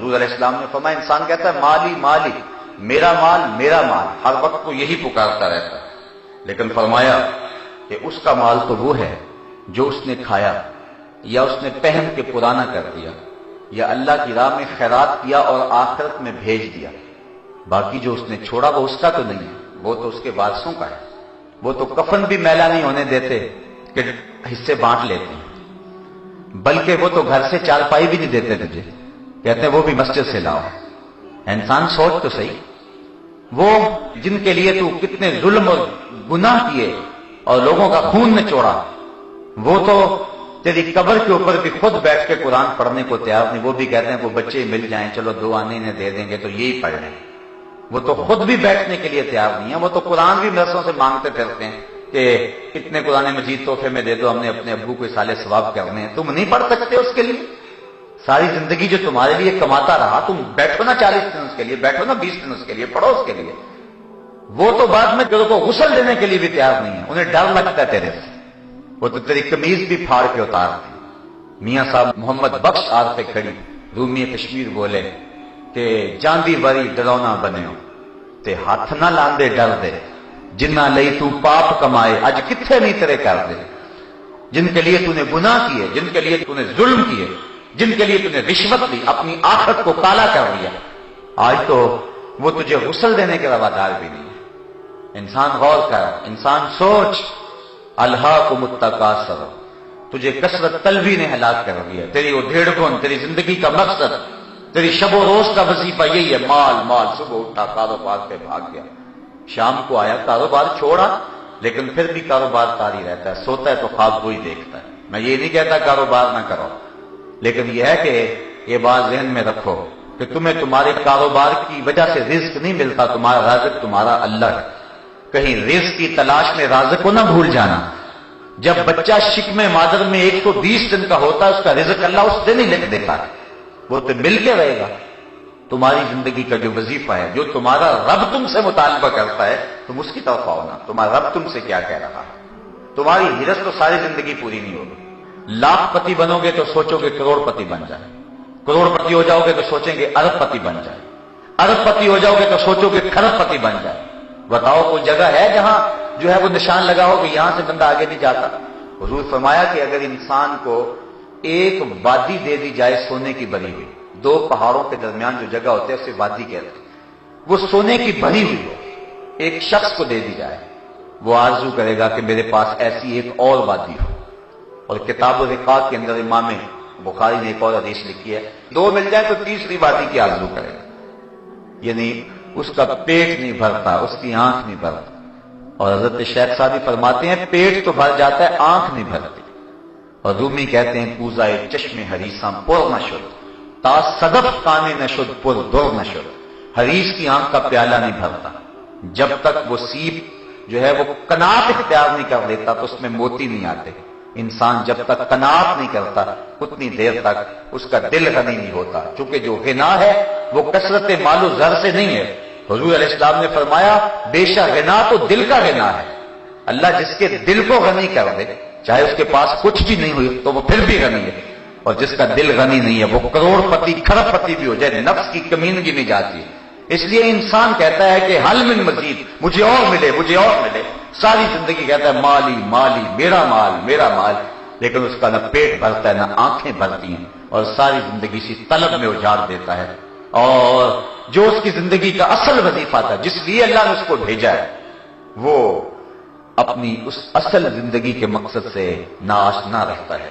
حضور علیہ السلام نے فرمایا انسان کہتا ہے مالی مالی، میرا مال میرا مال، ہر وقت کو یہی پکارتا رہتا ہے، لیکن فرمایا کہ اس کا مال تو وہ ہے جو اس نے کھایا یا اس نے پہن کے پرانا کر دیا یا اللہ کی راہ میں خیرات کیا اور آخرت میں بھیج دیا، باقی جو اس نے چھوڑا وہ اس کا تو نہیں ہے، وہ تو اس کے وارثوں کا ہے۔ وہ تو کفن بھی میلا نہیں ہونے دیتے کہ حصے بانٹ لیتے ہیں، بلکہ وہ تو گھر سے چارپائی بھی نہیں دیتے تجھے، کہتے ہیں وہ بھی مسجد سے لاؤ۔ انسان سوچ تو صحیح، وہ جن کے لیے تو کتنے ظلم اور گناہ کیے اور لوگوں کا خون نچوڑا، وہ تو تیری قبر کے اوپر بھی خود بیٹھ کے قرآن پڑھنے کو تیار نہیں، وہ بھی کہتے ہیں وہ بچے مل جائیں چلو 2 آنے انہیں دے دیں گے تو یہی پڑھ لیں، وہ تو خود بھی بیٹھنے کے لیے تیار نہیں ہے، وہ تو قرآن بھی مدرسوں سے مانگتے پھرتے ہیں کہ اتنے قرآن مجید تحفے میں دے دو، ہم نے اپنے ابو کو سالے ثواب کرنے ہیں، تم نہیں پڑھ سکتے اس کے لیے؟ ساری زندگی جو تمہارے لیے کماتا رہا، تم بیٹھو نا 40 دن اس کے لیے، بیٹھو نا 20 دن اس کے لیے، پڑھو اس کے لیے۔ وہ تو بعد میں تیرے کو غسل دینے کے لیے بھی تیار نہیں ہے، انہیں ڈر لگتا ہے تیرے سے، وہ تو تیری قمیض بھی پھاڑ کے اتارتے۔ میاں صاحب محمد بخش آر پہ کھڑی رومی کشمیر بولے کہ جاندی وری ڈرونا بنیو تے ہاتھ نہ لاندے ڈر دے، جنہ لئی تو پاپ کمائے اج کتھے نہیں تیرے کر دے۔ جن کے لیے تو نے گناہ کیے، جن کے لیے تو نے ظلم کیے، جن کے لیے تو نے رشوت لی، اپنی آخرت کو کالا کر لیا، آج تو وہ تجھے غسل دینے کے روادار بھی نہیں ہے۔ انسان غور کر، انسان سوچ، الہاکم التکاثر، تجھے کثرت طلبی نے ہلاک کر دیا، تیری وہ بھیڑ کون، تیری زندگی کا مقصد، تیری شب و روز کا وظیفہ یہی ہے، مال مال، صبح اٹھا کاروبار پہ بھاگ گیا، شام کو آیا کاروبار چھوڑا، لیکن پھر بھی کاروبار کاری رہتا ہے، سوتا ہے تو خواب وہی دیکھتا ہے۔ میں یہ نہیں کہتا کاروبار نہ کرو، لیکن یہ ہے کہ یہ بات ذہن میں رکھو کہ تمہیں تمہارے کاروبار کی وجہ سے رزق نہیں ملتا، تمہارا رازق تمہارا اللہ ہے۔ کہیں رزق کی تلاش میں رازق کو نہ بھول جانا۔ جب بچہ شکم مادر میں 120 دن کا ہوتا ہے، اس کا رزق اللہ اس دن ہی لکھ دیتا ہے، وہ تو مل کے رہے گا۔ تمہاری زندگی کا جو وظیفہ ہے، جو تمہارا رب تم سے مطالبہ کرتا ہے، تم اس کی طرف آؤ نا، تمہارا رب تم سے کیا کہہ رہا ہے۔ تمہاری ہرس تو ساری زندگی پوری نہیں ہوگی، لاکھ پتی بنو گے تو سوچو گے کروڑ پتی بن جائے، کروڑ پتی ہو جاؤ گے تو سوچیں گے ارب پتی بن جائے، ارب پتی ہو جاؤ گے تو سوچو گے کھرب پتی بن جائے۔ بتاؤ کوئی جگہ ہے جہاں جو ہے وہ نشان لگا ہو کہ یہاں سے بندہ آگے نہیں جاتا؟ حضور فرمایا کہ اگر انسان کو ایک وادی دے دی جائے سونے کی بھری ہوئی، 2 پہاڑوں کے درمیان جو جگہ ہوتی ہے اسے وادی کہتے ہیں، وہ سونے کی بھری ہوئی ہے، ایک شخص کو دے دی جائے، وہ آرزو کرے گا کہ میرے پاس ایسی ایک اور وادی ہو۔ اور کتاب الرقاق کے اندر امام بخاری نے ایک اور حدیث لکھی ہے، 2 مل جائیں تو تیسری وادی کی آرزو کرے گا، یعنی اس کا پیٹ نہیں بھرتا، اس کی آنکھ نہیں بھرتا۔ اور حضرت شیخ صاحب فرماتے ہیں پیٹ تو بھر جاتا ہے، آنکھ نہیں بھرتی۔ اور رومی کہتے ہیں کوزائے چشم حریصاں پر نہ شد تا صدف کانے نہ شد پر در نہ شد، حریص کی آنکھ کا پیالہ نہیں بھرتا، جب تک وہ سیپ جو ہے وہ قناعت اختیار نہیں کر لیتا تو اس میں موتی نہیں آتے۔ انسان جب تک قناعت نہیں کرتا اتنی دیر تک اس کا دل غنی نہیں ہوتا، چونکہ جو غنا ہے وہ کثرت مال و زر سے نہیں ہے۔ حضور علیہ السلام نے فرمایا بے شک غنا تو دل کا غنا ہے، اللہ جس کے دل کو غنی کر دے، چاہے اس کے پاس کچھ بھی نہیں ہوئی تو وہ پھر بھی غنی ہے، اور جس کا دل غنی نہیں ہے وہ کروڑ پتی کھرب پتی بھی ہو جائے نفس کی کمینگی نہیں جاتی۔ اس لیے انسان کہتا ہے کہ حل من مزید، مجھے اور ملے، مجھے اور ملے، ساری زندگی کہتا ہے مالی مالی، میرا مال میرا مال، لیکن اس کا نہ پیٹ بھرتا ہے نہ آنکھیں بھرتی ہیں، اور ساری زندگی اسی طلب میں اجاڑ دیتا ہے۔ اور جو اس کی زندگی کا اصل وظیفہ تھا، جس لیے اللہ نے اس کو بھیجا ہے، وہ اپنی اس اصل زندگی کے مقصد سے ناآشنا رہتا ہے۔